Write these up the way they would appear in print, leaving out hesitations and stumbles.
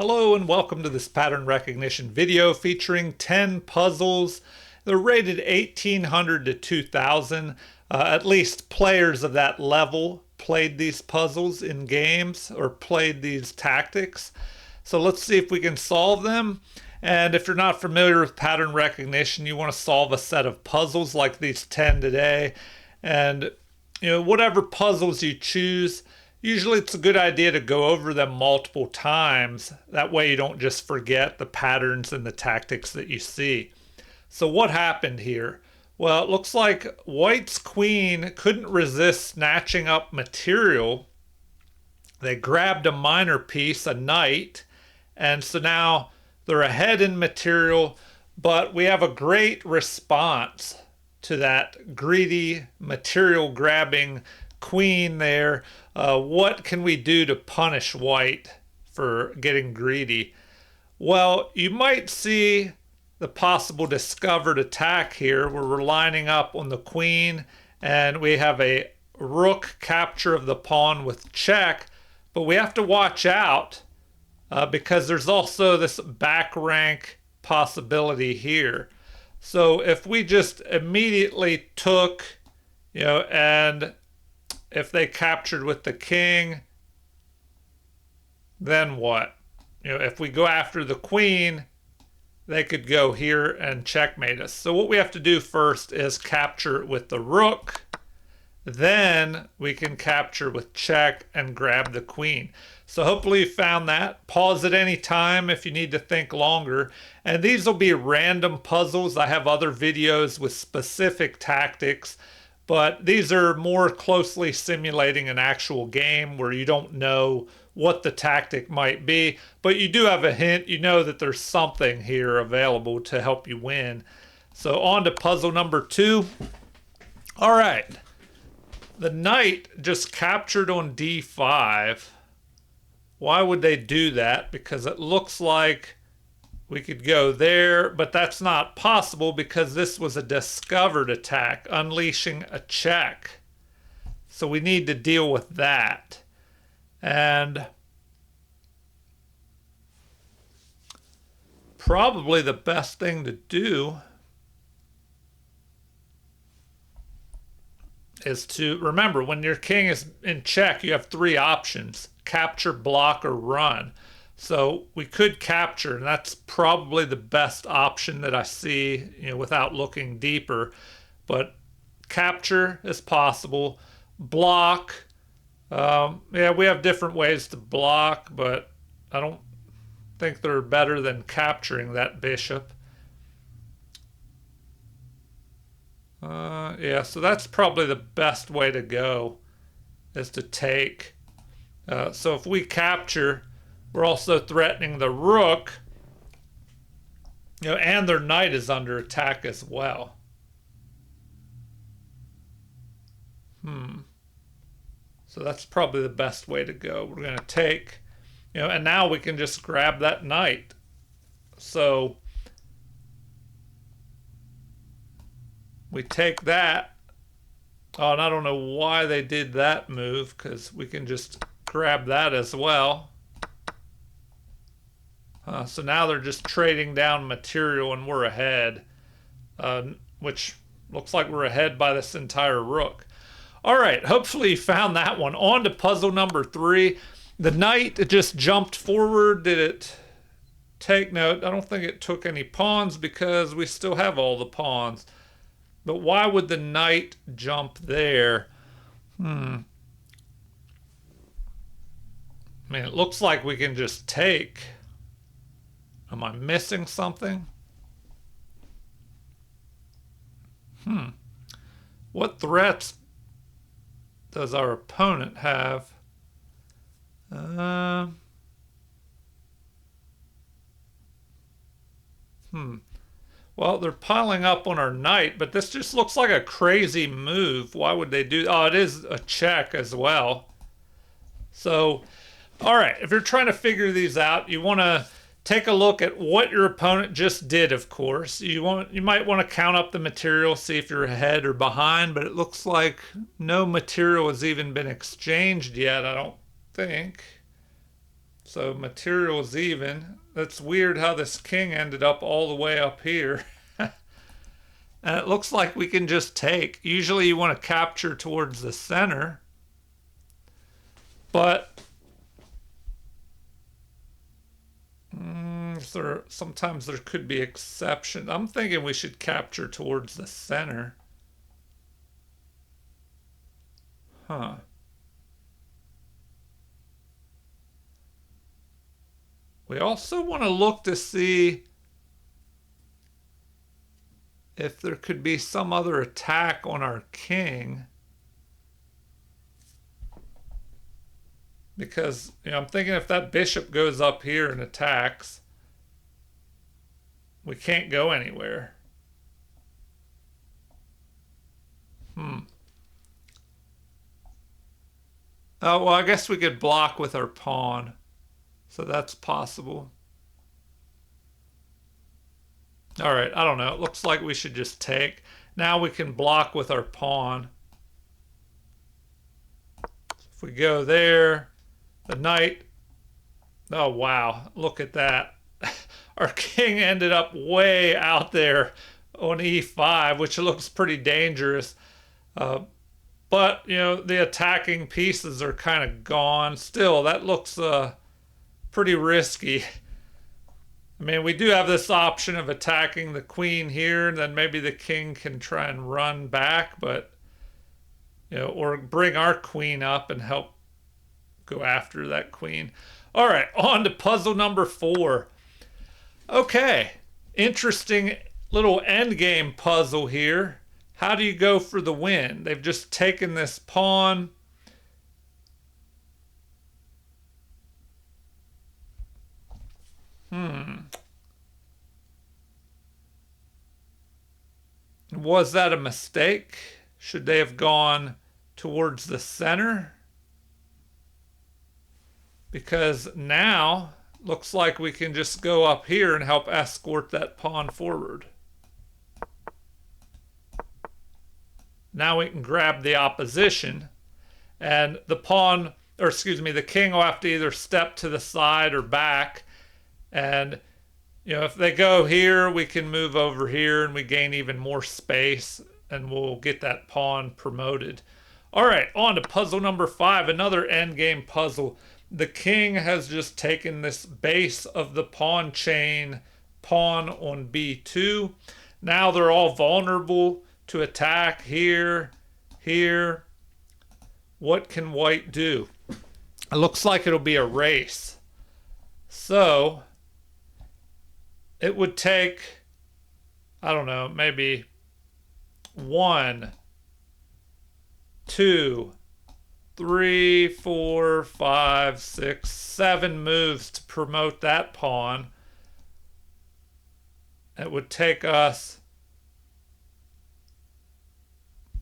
Hello and welcome to this pattern recognition video featuring 10 puzzles. They're rated 1800 to 2000. At least players of that level played these puzzles in games or played these tactics. So let's see if we can solve them. And if you're not familiar with pattern recognition, you want to solve a set of puzzles like these 10 today. And whatever puzzles you choose, usually it's a good idea to go over them multiple times. That way you don't just forget the patterns and the tactics that you see. So what happened here? Well, it looks like White's queen couldn't resist snatching up material. They grabbed a minor piece, a knight, and so now they're ahead in material, but we have a great response to that greedy material grabbing queen there. What can we do to punish White for getting greedy? Well, you might see the possible discovered attack here where we're lining up on the queen and we have a rook capture of the pawn with check, but we have to watch out because there's also this back rank possibility here. So if we just immediately took, and if they captured with the king, then what? If we go after the queen, they could go here and checkmate us. So what we have to do first is capture with the rook. Then we can capture with check and grab the queen. So hopefully you found that. Pause at any time if you need to think longer. And these will be random puzzles. I have other videos with specific tactics, but these are more closely simulating an actual game where you don't know what the tactic might be, but you do have a hint. You know that there's something here available to help you win. So on to puzzle number 2. All right. The knight just captured on d5. Why would they do that? Because it looks like we could go there, but that's not possible because this was a discovered attack, unleashing a check. So we need to deal with that. And probably the best thing to do is to remember when your king is in check, you have 3 options: capture, block, or run. So we could capture, and that's probably the best option that I see, without looking deeper. But capture is possible. Block, we have different ways to block, but I don't think they're better than capturing that bishop. So that's probably the best way to go, is to take. So if we capture, we're also threatening the rook, and their knight is under attack as well. So that's probably the best way to go. We're going to take, and now we can just grab that knight. So we take that. Oh, and I don't know why they did that move, because we can just grab that as well. So now they're just trading down material and we're ahead, which looks like we're ahead by this entire rook. All right, hopefully you found that one. On to puzzle number 3. The knight just jumped forward. Did it take? No, I don't think it took any pawns because we still have all the pawns. But why would the knight jump there? I mean, it looks like we can just take. Am I missing something? What threats does our opponent have? Well, they're piling up on our knight, but this just looks like a crazy move. Why would they do? Oh, it is a check as well. So, all right, if you're trying to figure these out, you want to take a look at what your opponent just did, of course. You might want to count up the material, see if you're ahead or behind, but it looks like no material has even been exchanged yet, I don't think. So material's even. That's weird how this king ended up all the way up here. And it looks like we can just take. Usually you want to capture towards the center. But sometimes there could be exceptions. I'm thinking we should capture towards the center. Huh. We also want to look to see if there could be some other attack on our king. Because, I'm thinking if that bishop goes up here and attacks, we can't go anywhere. Oh, well, I guess we could block with our pawn. So that's possible. All right, I don't know. It looks like we should just take. Now we can block with our pawn. If we go there, the knight. Oh, wow. Look at that. Our king ended up way out there on e5, which looks pretty dangerous. But, the attacking pieces are kind of gone. Still, that looks pretty risky. I mean, we do have this option of attacking the queen here, and then maybe the king can try and run back, but, or bring our queen up and help go after that queen. All right, on to puzzle number 4. Okay, interesting little endgame puzzle here. How do you go for the win? They've just taken this pawn. Was that a mistake? Should they have gone towards the center? Because now looks like we can just go up here and help escort that pawn forward. Now we can grab the opposition, and the pawn, or excuse me, the king will have to either step to the side or back. And, if they go here, we can move over here and we gain even more space and we'll get that pawn promoted. All right, on to puzzle number 5, another endgame puzzle. The king has just taken this base of the pawn chain, pawn on b2. Now they're all vulnerable to attack here, here. What can white do? It looks like it'll be a race. So it would take, I don't know, maybe 1, 2, 3, 4, 5, 6, 7 moves to promote that pawn. It would take us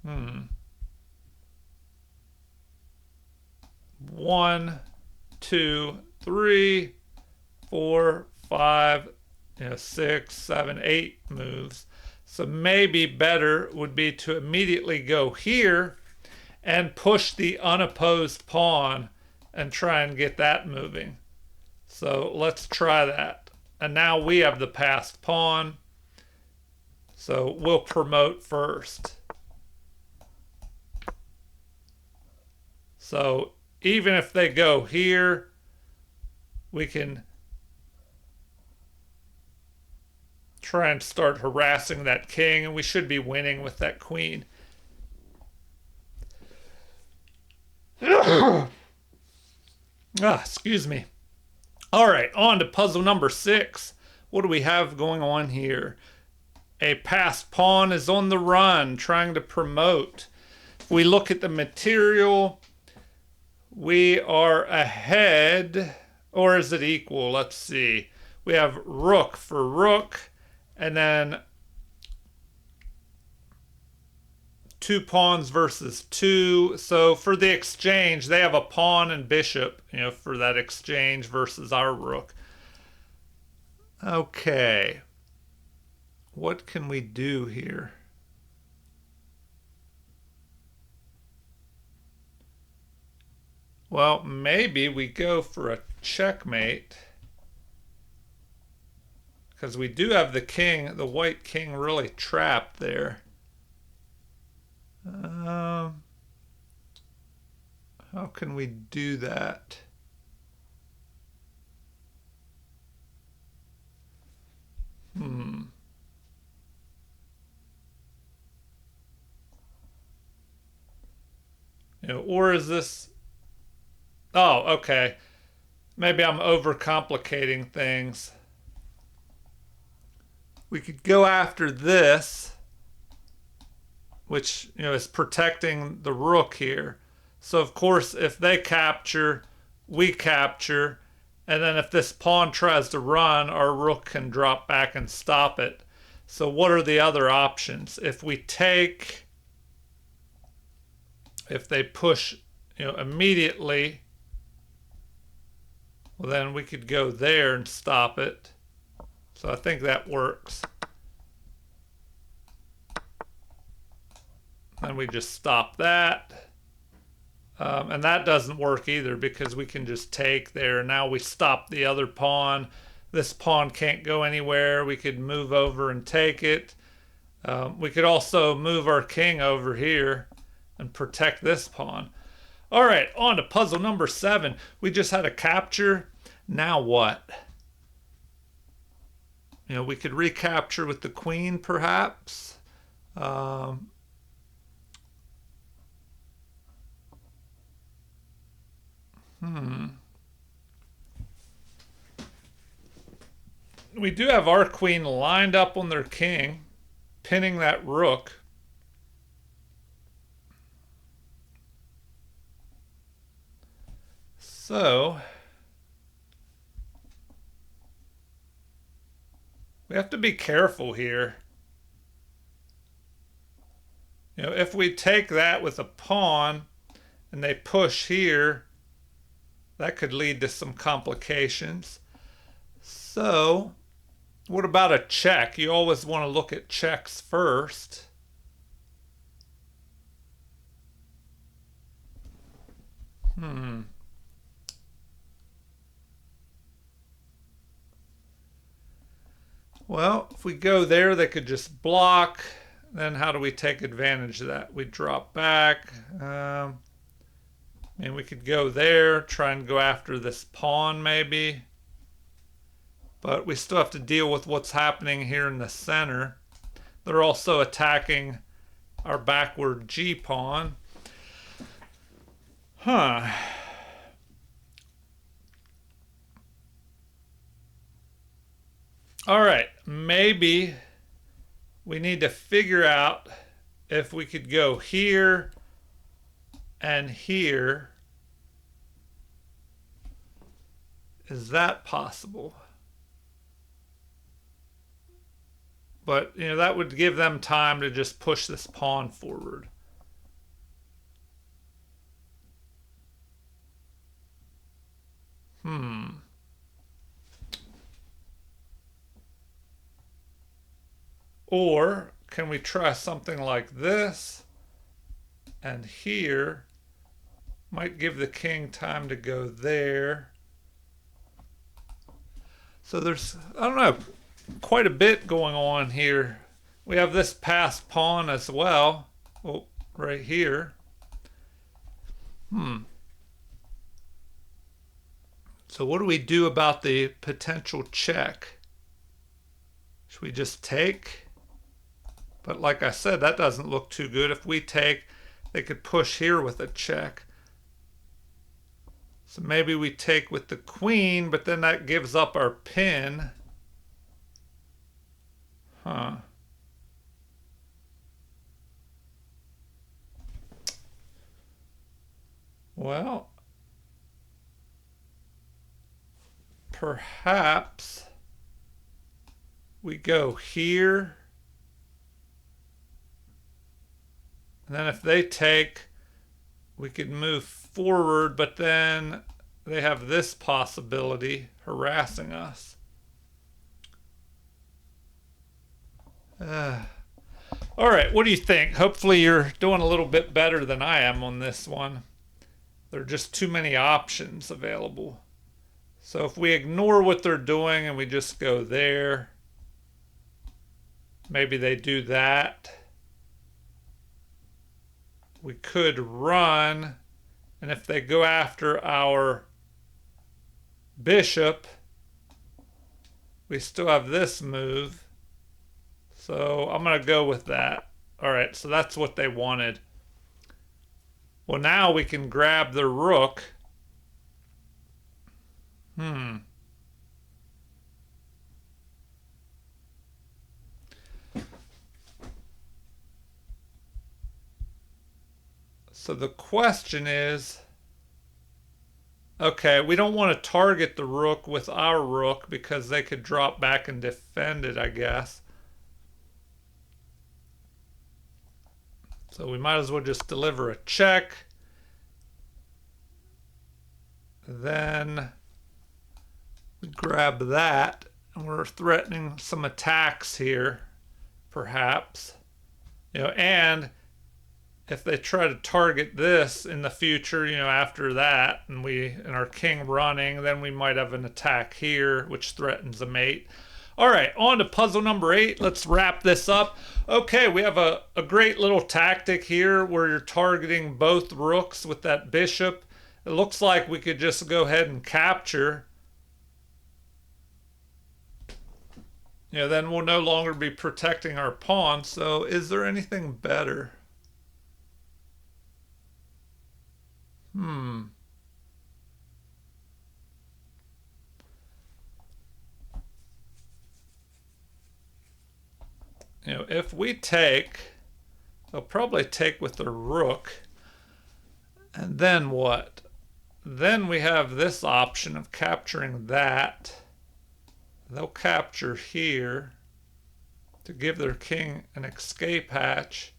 1, 2, 3, 4, 5, 6, 7, 8 moves. So maybe better would be to immediately go here and push the unopposed pawn and try and get that moving. So let's try that. And now we have the passed pawn. So we'll promote first. So even if they go here, we can try and start harassing that king, and we should be winning with that queen. Excuse me. All right, on to puzzle number 6. What do we have going on here? A passed pawn is on the run, trying to promote. If we look at the material, we are ahead, or is it equal? Let's see. We have rook for rook, and then 2 pawns versus 2. So for the exchange, they have a pawn and bishop, for that exchange versus our rook. Okay. What can we do here? Well, maybe we go for a checkmate. Because we do have the king, the white king really trapped there. How can we do that? Or is this... Oh, okay. Maybe I'm overcomplicating things. We could go after this, which, is protecting the rook here. So, of course, if they capture, we capture. And then if this pawn tries to run, our rook can drop back and stop it. So what are the other options? If we take... If they push, immediately, well, then we could go there and stop it. So I think that works. Then we just stop that. And that doesn't work either because we can just take there. Now we stop the other pawn. This pawn can't go anywhere. We could move over and take it. We could also move our king over here and protect this pawn. All right, on to puzzle number 7. We just had a capture. Now what? We could recapture with the queen, perhaps. We do have our queen lined up on their king, pinning that rook. So, we have to be careful here. If we take that with a pawn and they push here, that could lead to some complications. So, what about a check? You always want to look at checks first. Well, if we go there, they could just block. Then how do we take advantage of that? We drop back. And we could go there, try and go after this pawn maybe. But we still have to deal with what's happening here in the center. They're also attacking our backward g-pawn. All right, maybe we need to figure out if we could go here and here. Is that possible? But, that would give them time to just push this pawn forward. Or can we try something like this? And here might give the king time to go there. So there's, I don't know, quite a bit going on here. We have this passed pawn as well. Oh, right here. So what do we do about the potential check? Should we just take? But like I said, that doesn't look too good. If we take, they could push here with a check. So maybe we take with the queen, but then that gives up our pin. Well, perhaps we go here. And then if they take, we could move forward, but then they have this possibility harassing us. All right, what do you think? Hopefully you're doing a little bit better than I am on this one. There are just too many options available. So if we ignore what they're doing and we just go there, maybe they do that. We could run, and if they go after our bishop, we still have this move. So I'm going to go with that. All right, so that's what they wanted. Well, now we can grab the rook. So the question is, okay, we don't want to target the rook with our rook because they could drop back and defend it, I guess. So we might as well just deliver a check. Then we grab that, and we're threatening some attacks here, perhaps. And if they try to target this in the future, after that, and our king running, then we might have an attack here, which threatens a mate. All right, on to puzzle number 8. Let's wrap this up. Okay, we have a great little tactic here where you're targeting both rooks with that bishop. It looks like we could just go ahead and capture. Then we'll no longer be protecting our pawn. So is there anything better? If we take, they'll probably take with their rook. And then what? Then we have this option of capturing that. They'll capture here to give their king an escape hatch.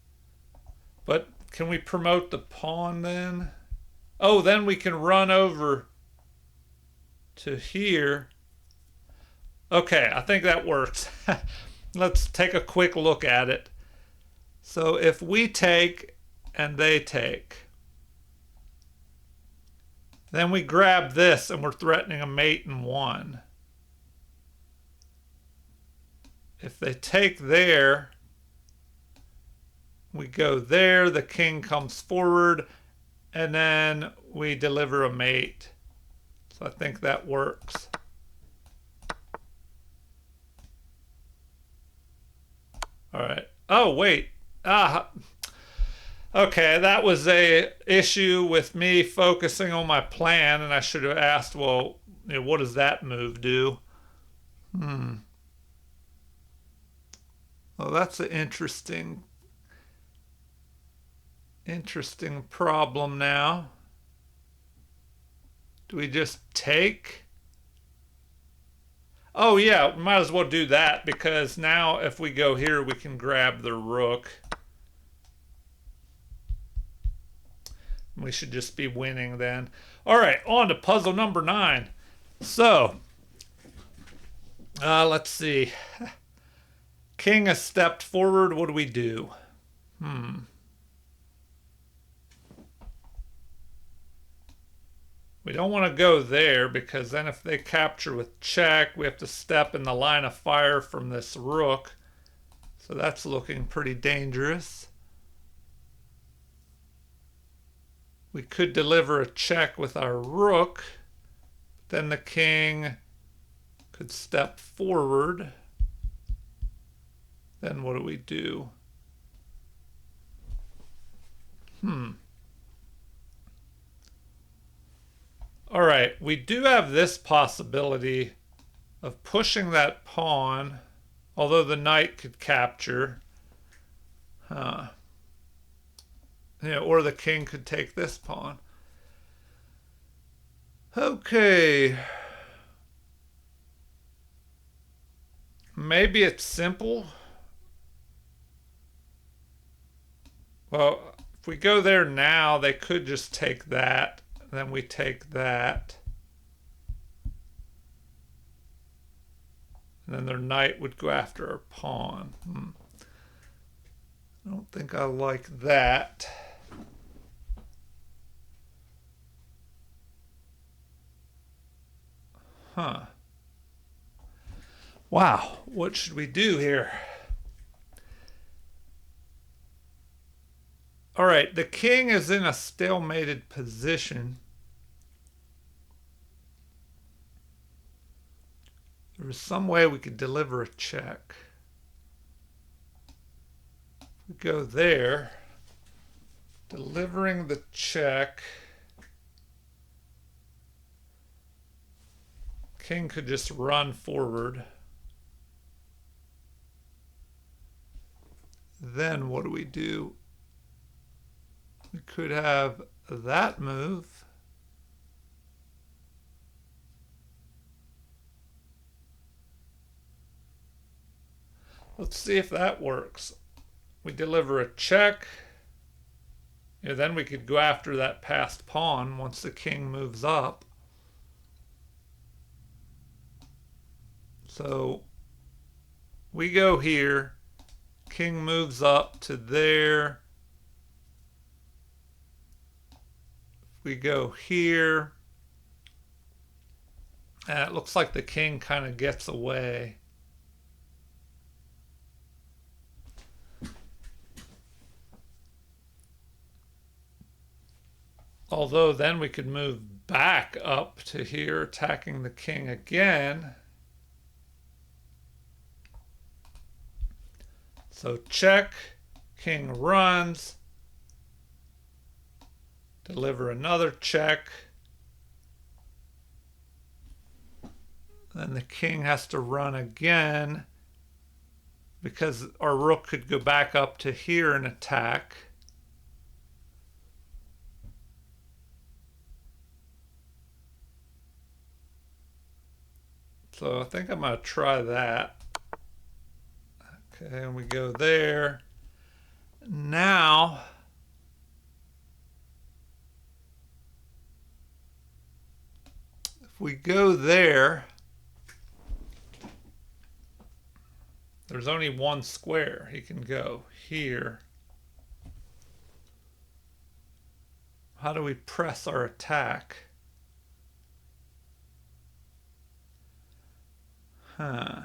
But can we promote the pawn then? Oh, then we can run over to here. Okay, I think that works. Let's take a quick look at it. So if we take and they take, then we grab this and we're threatening a mate in 1. If they take there, we go there, the king comes forward, and then we deliver a mate. So I think that works. All right. Oh, wait. Okay, that was a issue with me focusing on my plan, and I should have asked, well, what does that move do? Well, that's an interesting problem now. Do we just take? Oh yeah, we might as well do that because now if we go here, we can grab the rook. We should just be winning then. All right, on to puzzle number 9. So, let's see. King has stepped forward. What do we do? We don't want to go there because then if they capture with check, we have to step in the line of fire from this rook. So that's looking pretty dangerous. We could deliver a check with our rook. Then the king could step forward. Then what do we do? All right, we do have this possibility of pushing that pawn, although the knight could capture. Or the king could take this pawn. Okay. Maybe it's simple. Well, if we go there now, they could just take that. Then we take that. And then their knight would go after our pawn. I don't think I like that. Huh. Wow, what should we do here? All right, the king is in a stalemated position. There was some way we could deliver a check. If we go there, delivering the check, king could just run forward. Then what do we do? We could have that move. Let's see if that works. We deliver a check. Yeah, then we could go after that passed pawn once the king moves up. So we go here. King moves up to there. We go here. It looks like the king kind of gets away. Although then we could move back up to here, attacking the king again. So check, king runs, deliver another check. Then the king has to run again because our rook could go back up to here and attack. So I think I'm going to try that. Okay, and we go there. Now, if we go there, there's only one square. He can go here. How do we press our attack? Huh.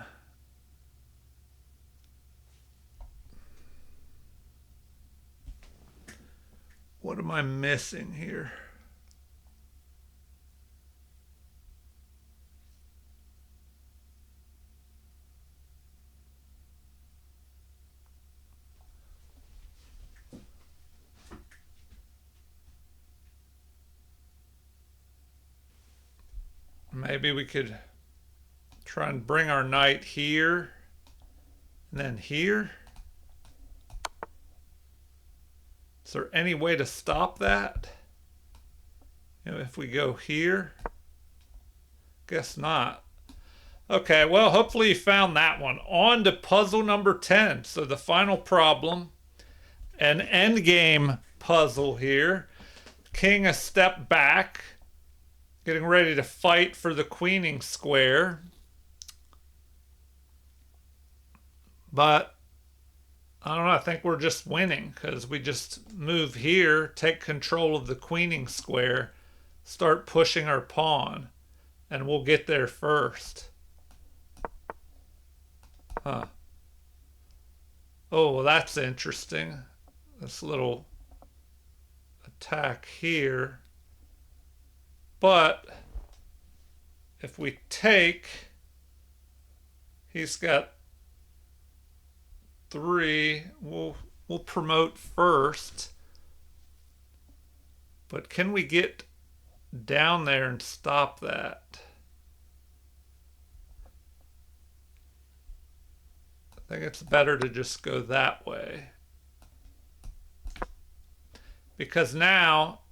What am I missing here? Maybe we could try and bring our knight here and then here. Is there any way to stop that? You know, if we go here? Guess not. Okay, well, hopefully you found that one. On to puzzle number 10. So the final problem, an endgame puzzle here. King a step back, getting ready to fight for the queening square. But I don't know, I think we're just winning because we just move here, take control of the queening square, start pushing our pawn, and we'll get there first. Huh. Oh, well, that's interesting. This little attack here. But if we take, he's got 3. We'll promote first. But can we get down there and stop that? I think it's better to just go that way. Because now,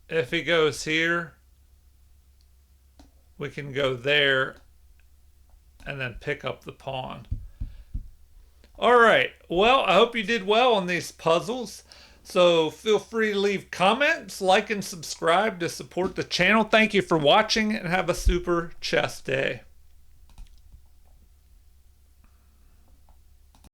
if he goes here, we can go there and then pick up the pawn. All right, well, I hope you did well on these puzzles. So feel free to leave comments, like, and subscribe to support the channel. Thank you for watching, and have a super chess day.